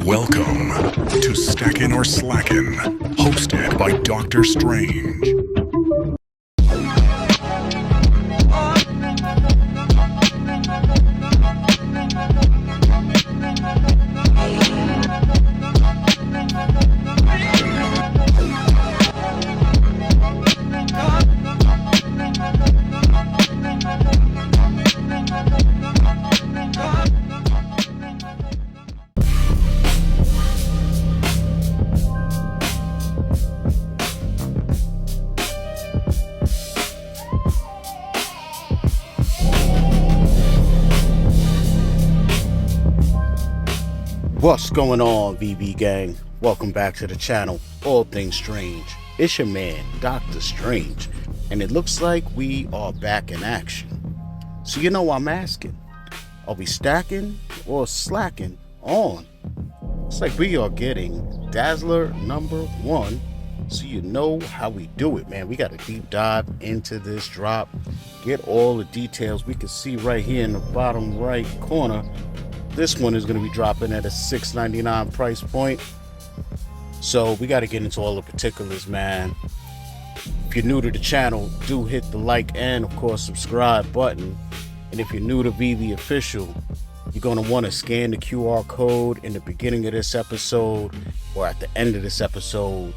Welcome to Stackin or Slackin, hosted by Dr. Strange. What's going on, VB gang? Welcome back to the channel, All Things Strange. It's your man, Dr. Strange, and it looks like we are back in action. So I'm asking, are we stacking or slacking on? It's like we are getting Dazzler #1, so you know how we do it, man. We got a deep dive into this drop, get all the details. We can see right here in the bottom right corner, this one is going to be dropping at a $6.99 price point. So we got to get into all the particulars, man. If you're new to the channel, do hit the like and, of course, subscribe button. And if you're new to Veve Official, you're going to want to scan the QR code in the beginning of this episode or at the end of this episode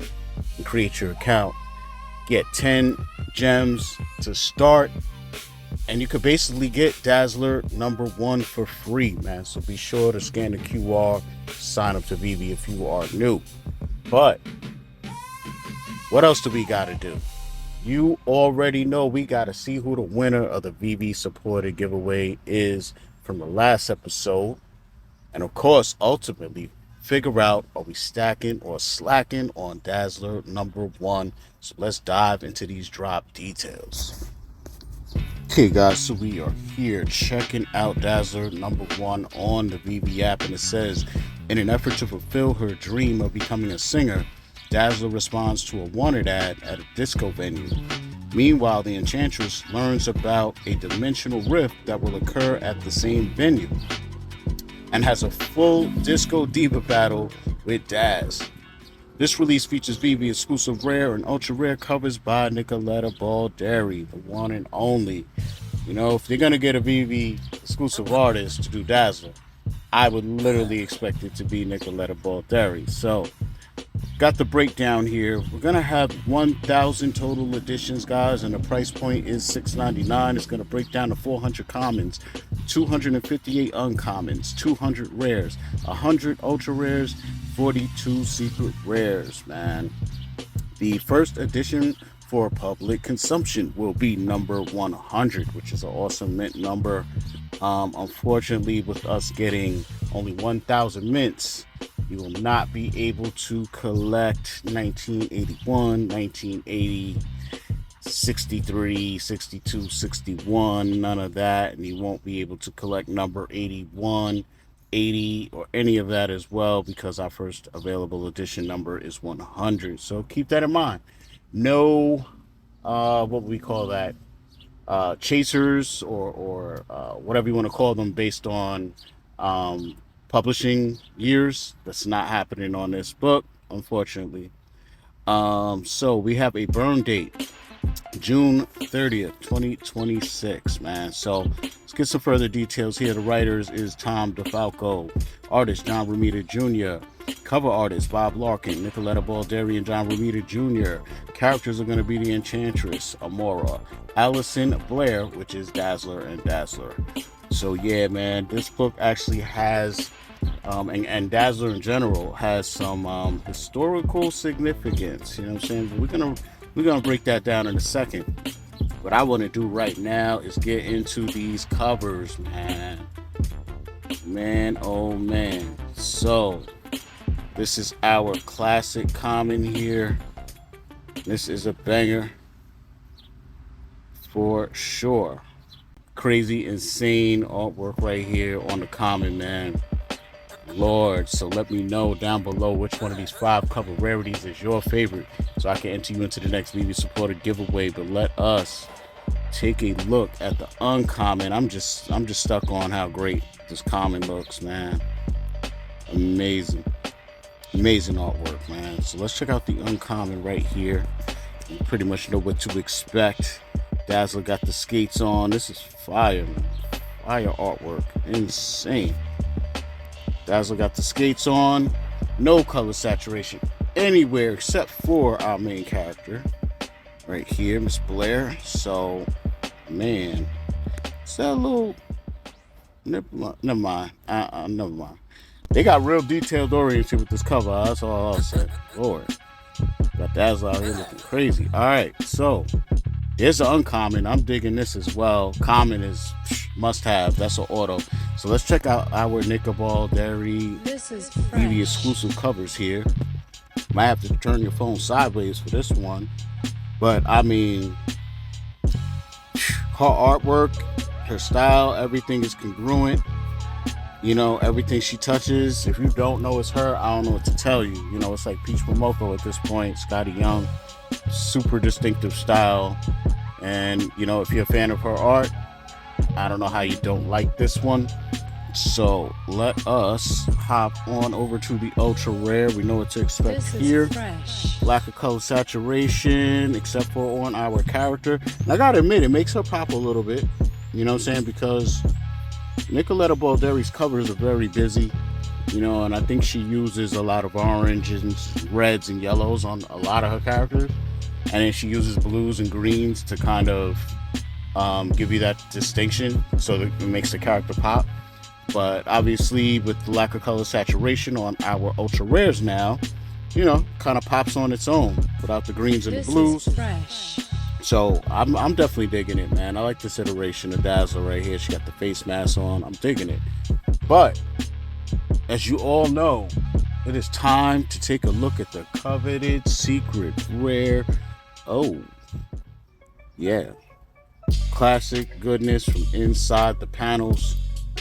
and create your account. Get 10 gems to start. And you could basically get Dazzler #1 for free, man. So be sure to scan the QR, sign up to Veve if you are new. But what else do we got to do? You already know we got to see who the winner of the Veve supported giveaway is from the last episode. And of course, ultimately, figure out, are we stacking or slacking on Dazzler #1? So let's dive into these drop details. Okay guys, so we are here checking out Dazzler #1 on the Veve app, and it says, in an effort to fulfill her dream of becoming a singer, Dazzler responds to a wanted ad at a disco venue. Meanwhile, the Enchantress learns about a dimensional rift that will occur at the same venue and has a full disco diva battle with Daz. This release features Veve exclusive rare and ultra rare covers by Nicoletta Balderi, the one and only. You know, if you're gonna get a Veve exclusive artist to do Dazzler, I would literally expect it to be Nicoletta Balderi. So, got the breakdown here. We're gonna have 1,000 total editions, guys, and the price point is $6.99. It's gonna break down to 400 commons, 258 uncommons, 200 rares, 100 ultra rares, 42 secret rares, man. The first edition for public consumption will be number 100, which is an awesome mint number. Unfortunately, with us getting only 1,000 mints, you will not be able to collect 1981, 1980, 63, 62, 61, none of that, and you won't be able to collect number 81, 80, or any of that as well, because our first available edition number is 100. So keep that in mind. No, what we call that, chasers or whatever you want to call them based on publishing years. That's not happening on this book, unfortunately. So we have a burn date, June 30th, 2026, man. So let's get some further details here. The writers is Tom DeFalco, artist John Romita Jr., cover artist Bob Larkin, Nicoletta Balderi, and John Romita Jr. Characters are going to be the Enchantress, Amora, Allison Blair, which is Dazzler and Dazzler. So yeah, man, this book actually has and Dazzler in general has some historical significance. You know what I'm saying? But we're gonna break that down in a second. What I want to do right now is get into these covers, man, oh man. So this is our classic common here. This is a banger for sure. Crazy, insane artwork right here on the common, man. Lord, so let me know down below which one of these 5 cover rarities is your favorite, so I can enter you into the next Veve supported giveaway. But let us take a look at the uncommon. I'm just stuck on how great this common looks, man. Amazing. Amazing artwork, man. So let's check out the uncommon right here. You pretty much know what to expect. Dazzler got the skates on. This is fire, man. Fire artwork. Insane. Dazzler got the skates on. No color saturation anywhere except for our main character. Right here, Miss Blair. So, man. Is that a little... Never mind. Never mind. They got real detailed oriented with this cover. That's all I'll say. Lord. Got Dazzler out here looking crazy. Alright, so there's an uncommon. I'm digging this as well. Common is must have. That's an auto. So let's check out our Nickerball Dairy Veve exclusive covers here. Might have to turn your phone sideways for this one. But I mean, her artwork, her style, everything is congruent. You know, everything she touches, if you don't know it's her, I don't know what to tell you. You know, it's like Peach Momoko at this point, Scotty Young, super distinctive style. And, you know, if you're a fan of her art, I don't know how you don't like this one. So let us hop on over to the ultra rare. We know what to expect here. Lack of color saturation, except for on our character. And I gotta admit, it makes her pop a little bit. You know what I'm saying? Because Nicoletta Balderi's covers are very busy, you know, and I think she uses a lot of oranges, reds, and yellows on a lot of her characters. And then she uses blues and greens to kind of give you that distinction so that it makes the character pop. But obviously, with the lack of color saturation on our ultra rares now, you know, kind of pops on its own without the greens and the blues. So I'm definitely digging it, man. I like this iteration of Dazzler right here. She got the face mask on. I'm digging it. But as you all know, it is time to take a look at the coveted secret rare. Oh, yeah. Classic goodness from inside the panels.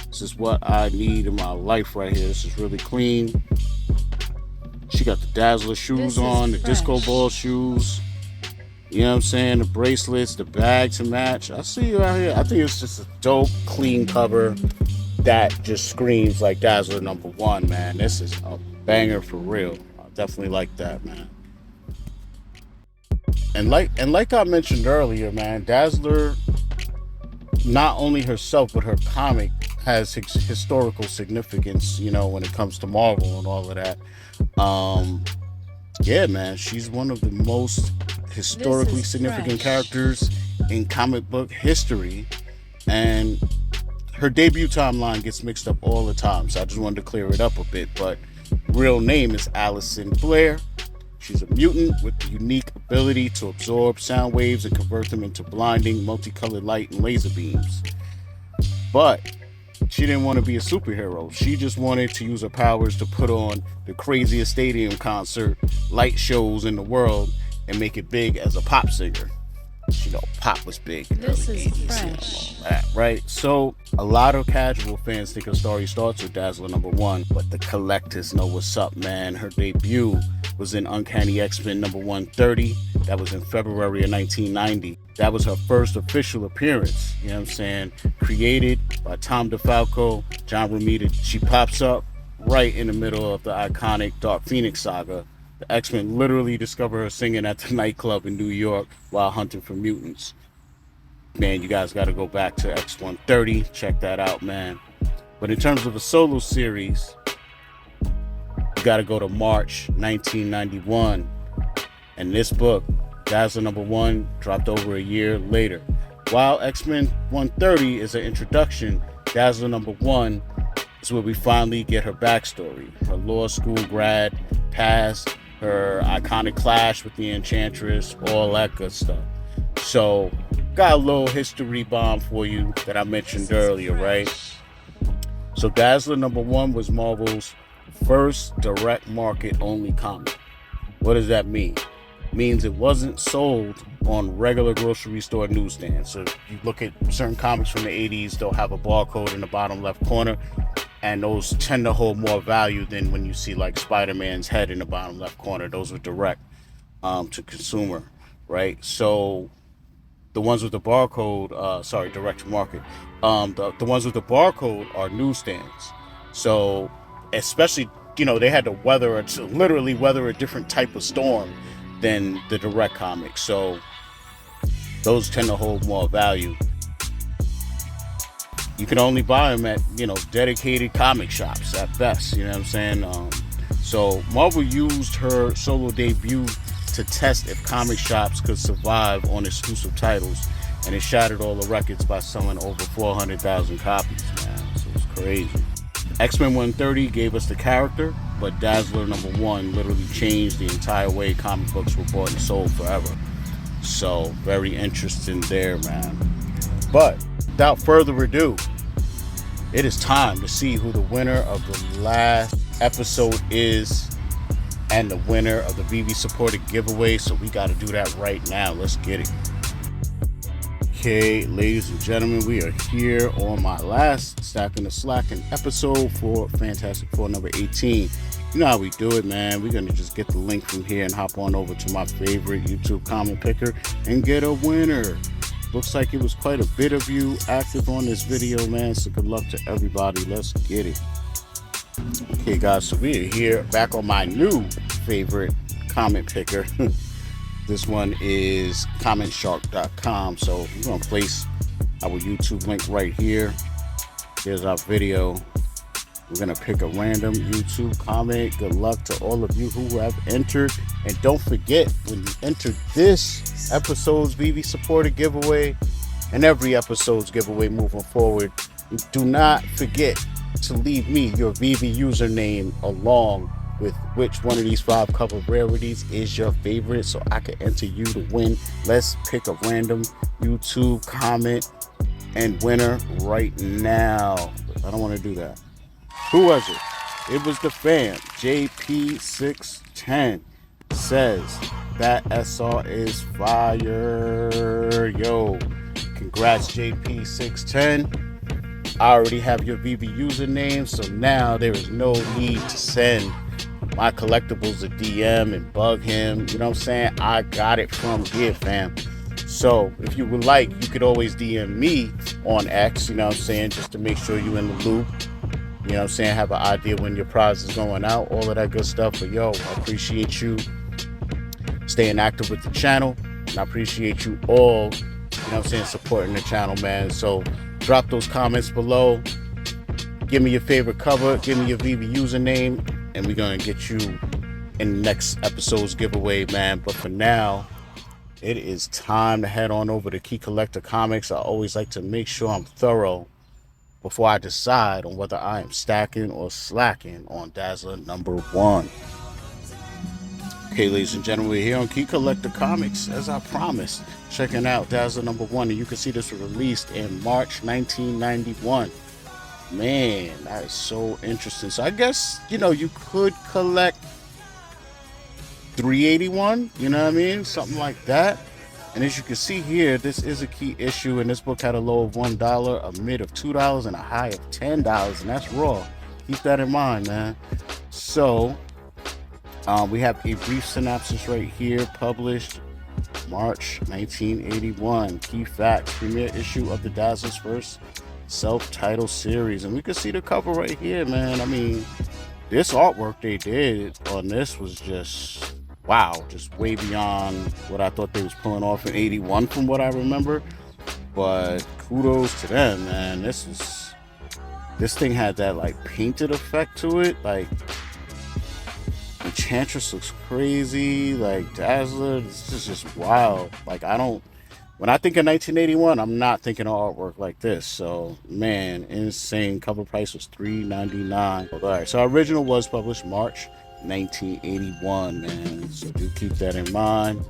This is what I need in my life right here. This is really clean. She got the Dazzler shoes on, the disco ball shoes. You know what I'm saying? The bracelets, the bag to match. I see you out here. I think it's just a dope, clean cover that just screams like Dazzler #1, man. This is a banger for real. I definitely like that, man. And like I mentioned earlier, man, Dazzler, not only herself, but her comic has historical significance, you know, when it comes to Marvel and all of that. Yeah, man, she's one of the most historically significant characters in comic book history, and her debut timeline gets mixed up all the time, so I just wanted to clear it up a bit. But real name is Allison Blair. She's a mutant with the unique ability to absorb sound waves and convert them into blinding multicolored light and laser beams. But she didn't want to be a superhero. She just wanted to use her powers to put on the craziest stadium concert, light shows in the world, and make it big as a pop singer. You know, pop was big in the early 80s and all that, right? So a lot of casual fans think her story starts with Dazzler #1, but the collectors know what's up, man. Her debut was in Uncanny X-Men #130. That was in February of 1990. That was her first official appearance, you know what I'm saying? Created by Tom DeFalco, John Romita. She pops up right in the middle of the iconic Dark Phoenix saga. The X-Men literally discover her singing at the nightclub in New York while hunting for mutants. Man, you guys got to go back to X-130. Check that out, man. But in terms of a solo series, you got to go to March 1991. And this book, Dazzler #1, dropped over a year later. While X-Men 130 is an introduction, Dazzler #1 is where we finally get her backstory. Her law school grad past, her iconic clash with the Enchantress, all that good stuff. So, got a little history bomb for you that I mentioned earlier, right? So Dazzler #1 was Marvel's first direct market only comic. What does that mean? It means it wasn't sold on regular grocery store newsstands. So if you look at certain comics from the 80s, they'll have a barcode in the bottom left corner, and those tend to hold more value than when you see like Spider-Man's head in the bottom left corner. Those were direct to consumer, right? So The ones with the barcode, sorry, direct to market. The ones with the barcode are newsstands. So, especially, they had to literally weather a different type of storm than the direct comics. So, those tend to hold more value. You can only buy them at, dedicated comic shops at best. You know what I'm saying? So Marvel used her solo debut to test if comic shops could survive on exclusive titles, and it shattered all the records by selling over 400,000 copies, man. So it's crazy. X-Men 130 gave us the character, but Dazzler #1 literally changed the entire way comic books were bought and sold forever. So very interesting there, man. But without further ado, it is time to see who the winner of the last episode is and the winner of the Veve supported giveaway. So we got to do that right now. Let's get it. Okay, ladies and gentlemen, we are here on my last Stackin' the Slackin' episode for Fantastic Four number 18. You know how we do it, man. We're going to just get the link from here and hop on over to my favorite YouTube comment picker and get a winner. Looks like it was quite a bit of you active on this video, man. So good luck to everybody. Let's get it. Okay, guys, so we are here back on my new favorite comment picker. This one is CommentShark.com. So we're going to place our YouTube link right here. Here's our video. We're going to pick a random YouTube comment. Good luck to all of you who have entered. And don't forget, when you enter this episode's Veve supported giveaway and every episode's giveaway moving forward, do not forget to leave me your Veve username along with which one of these 5 cover rarities is your favorite so I can enter you to win. Let's pick a random YouTube comment and winner right now. I don't want to do that. Who was it? It was the fam. JP610 says that SR is fire. Yo, congrats JP610. I already have your Veve username, so now there is no need to send my collectibles a DM and bug him. You know what I'm saying? I got it from here, fam. So if you would like, you could always DM me on X, you know what I'm saying, just to make sure you're in the loop. You know what I'm saying? Have an idea when your prize is going out, all of that good stuff. But yo, I appreciate you staying active with the channel. And I appreciate you all, you know what I'm saying, supporting the channel, man. So drop those comments below. Give me your favorite cover. Give me your Veve username. And we're going to get you in the next episode's giveaway, man. But for now, it is time to head on over to Key Collector Comics. I always like to make sure I'm thorough before I decide on whether I am stacking or slacking on Dazzler #1. Okay, ladies and gentlemen, we're here on Key Collector Comics, as I promised, checking out Dazzler #1, and you can see this was released in March 1991. Man, that is so interesting. So I guess, you could collect 381, you know what I mean? Something like that. And as you can see here, this is a key issue, and this book had a low of $1, a mid of $2, and a high of $10, and that's raw. Keep that in mind, man. So, we have a brief synopsis right here, published March 1981. Key facts, premiere issue of the Dazzler's first self-titled series. And we can see the cover right here, man. I mean, this artwork they did on this was just wow, just way beyond what I thought they was pulling off in 81 from what I remember. But kudos to them, man. This thing had that like painted effect to it. Like Enchantress looks crazy, like Dazzler, this is just wild. Like when I think of 1981, I'm not thinking of artwork like this. So, man, insane. Cover price was $3.99. All right, so our original was published March 1981, man. So do keep that in mind.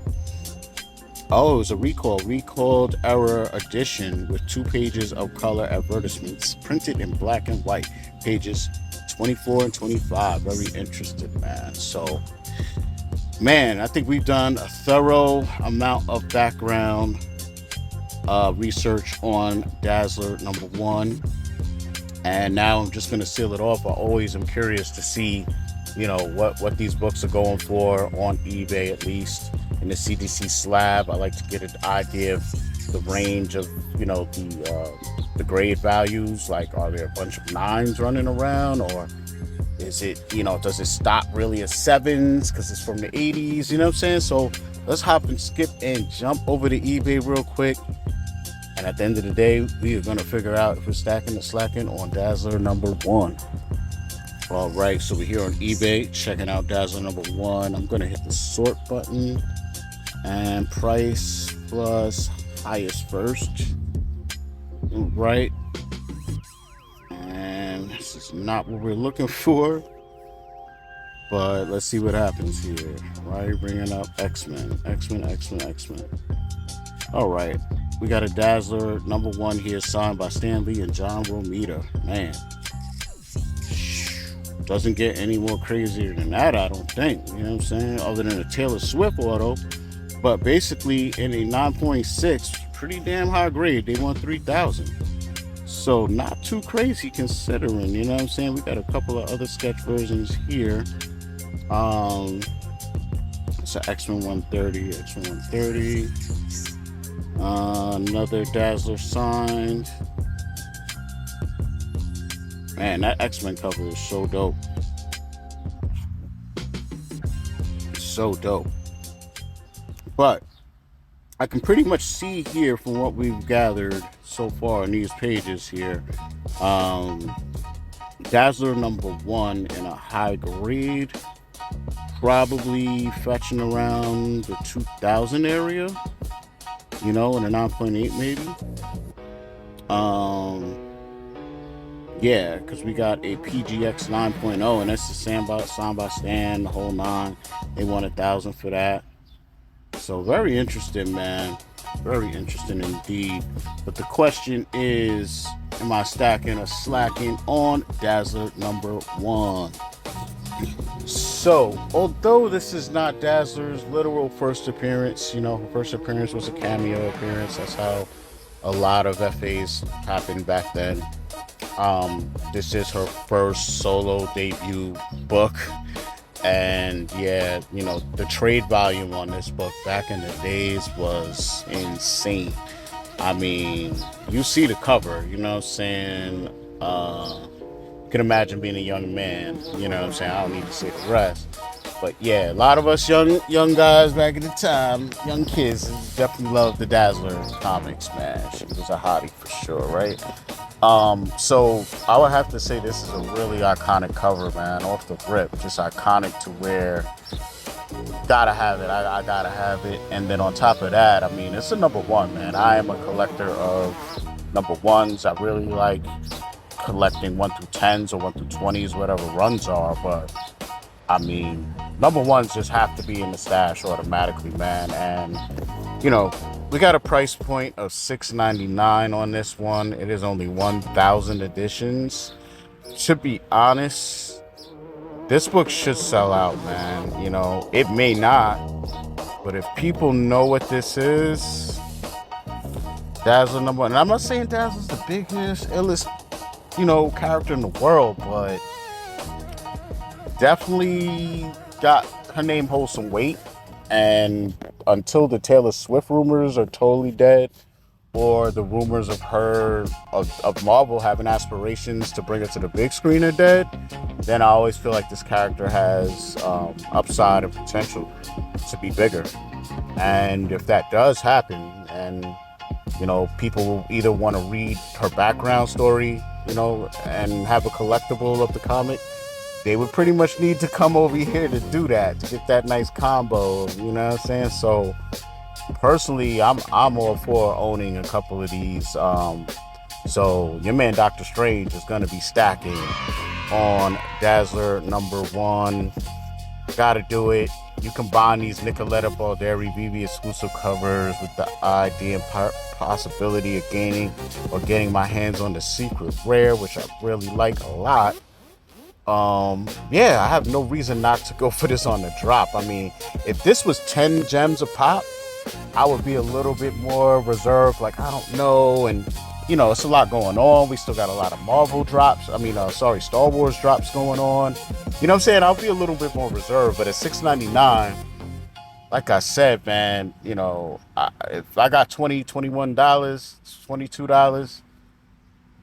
Oh, it was a recalled error edition with 2 pages of color advertisements printed in black and white. Pages 24 and 25. Very interesting, man. So, man, I think we've done a thorough amount of background research on Dazzler #1, and now I'm just gonna seal it off. I always am curious to see, what these books are going for on eBay, at least in the CDC slab. I like to get an idea of the range of, the grade values. Like, are there a bunch of 9s running around, or is it, does it stop really at 7s because it's from the 80s? You know what I'm saying? So let's hop and skip and jump over to eBay real quick. And at the end of the day, we are going to figure out if we're stacking or slacking on Dazzler number 1. All right, so we're here on eBay checking out Dazzler number 1. I'm going to hit the sort button and price plus highest first. All right. And this is not what we're looking for, but let's see what happens here. Why are you bringing up X-Men? X-Men. All right. We got a Dazzler number 1 here, signed by Stan Lee and John Romita. Man, doesn't get any more crazier than that, I don't think. You know what I'm saying? Other than a Taylor Swift auto. But basically, in a 9.6, pretty damn high grade, they want 3,000. So not too crazy considering, you know what I'm saying? We got a couple of other sketch versions here. It's an X-Men 130, another Dazzler signed. Man, that X-Men cover is so dope. So dope. But I can pretty much see here from what we've gathered so far in these pages here, Dazzler number 1 in a high grade, probably fetching around the 2,000 area, in a 9.8 maybe. Yeah, because we got a PGX 9.0, and that's the signed by Stan, the whole 9. They want 1,000 for that. So very interesting, man. Very interesting indeed. But the question is, am I stacking or slacking on Dazzler number 1? So, although this is not Dazzler's literal first appearance, her first appearance was a cameo appearance. That's how a lot of FAs happened back then. This is her first solo debut book. And yeah, the trade volume on this book back in the days was insane. I mean, you see the cover, you know what I'm saying? You can imagine being a young man, you know what I'm saying? I don't need to say the rest. But yeah, a lot of us young guys back at the time, young kids, definitely loved the Dazzler comics, man. She was a hottie for sure, right? So I would have to say this is a really iconic cover, man, off the rip. Just iconic to where gotta have it. I gotta have it. And then on top of that, I mean, it's a number 1, man. I am a collector of number 1s. I really like collecting 1 through 10s or 1 through 20s, whatever runs are. But I mean, number 1s just have to be in the stash automatically, man. And we got a price point of $6.99 on this one. It is only 1,000 editions. To be honest, this book should sell out, man. It may not, but if people know what this is, Dazzler number 1. And I'm not saying Dazzler's the biggest, illest, character in the world, but definitely got her name holds some weight. And until the Taylor Swift rumors are totally dead, or the rumors of her, of Marvel having aspirations to bring her to the big screen are dead, then I always feel like this character has upside and potential to be bigger. And if that does happen, and people will either want to read her background story, and have a collectible of the comic, they would pretty much need to come over here to do that, to get that nice combo, you know what I'm saying? So personally, I'm all for owning a couple of these. So your man Dr. Strange is going to be stacking on Dazzler number 1. Gotta do it. You combine these Nicoletta Balderi Veve exclusive covers with the idea and possibility of getting my hands on the secret rare, which I really like a lot. Yeah, I have no reason not to go for this on the drop. I mean, if this was 10 gems a pop, I would be a little bit more reserved, like, I don't know. And it's a lot going on. We still got a lot of Marvel drops. Star Wars drops going on. You know what I'm saying? I'll be a little bit more reserved, but at $6.99, like I said, man, if I got $21, $22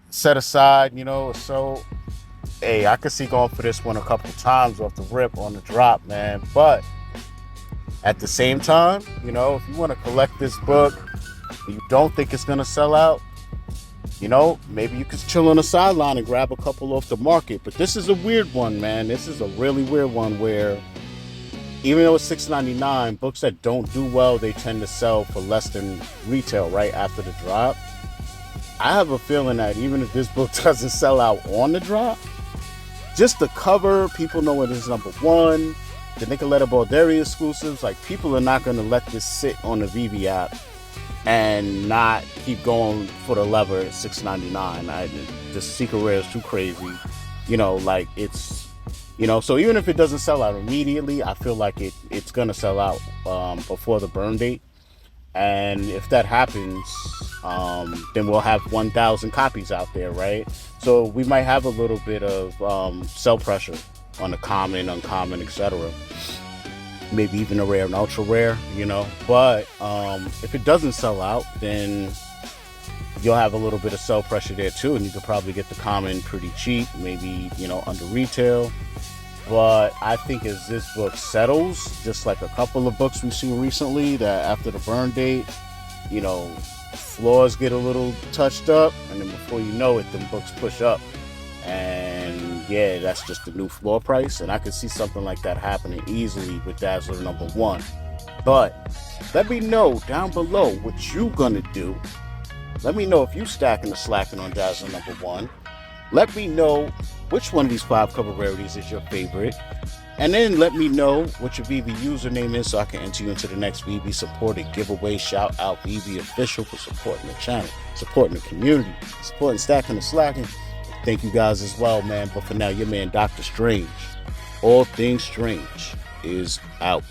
set aside, so hey, I could see going for this one a couple times off the rip on the drop, man. But at the same time, if you want to collect this book, you don't think it's gonna sell out, maybe you could chill on the sideline and grab a couple off the market. But this is a weird one, man. This is a really weird one where even though it's $6.99, books that don't do well, they tend to sell for less than retail right after the drop. I have a feeling that even if this book doesn't sell out on the drop, just the cover, people know it is number one. The Nicoletta Balderi exclusives, like, people are not going to let this sit on the Veve app and not keep going for the lever at $6.99. The secret rare is too crazy. It's, so even if it doesn't sell out immediately, I feel like it's going to sell out before the burn date. And if that happens, then we'll have 1,000 copies out there, right? So we might have a little bit of sell pressure on the common, uncommon, etc. Maybe even a rare and ultra rare, But if it doesn't sell out, then you'll have a little bit of sell pressure there too, and you could probably get the common pretty cheap, maybe under retail. But I think as this book settles, just like a couple of books we've seen recently, that after the burn date, floors get a little touched up, and then before you know it, them books push up. And yeah, that's just the new floor price. And I could see something like that happening easily with Dazzler #1. But let me know down below what you gonna do. Let me know if you stacking or slacking on Dazzler #1. Let me know which one of these 5 cover rarities is your favorite. And then let me know what your Veve username is so I can enter you into the next Veve supported giveaway. Shout out Veve Official for supporting the channel, supporting the community, supporting Stackin or Slackin. Thank you guys as well, man. But for now, your man Dr. Strange, all things strange, is out.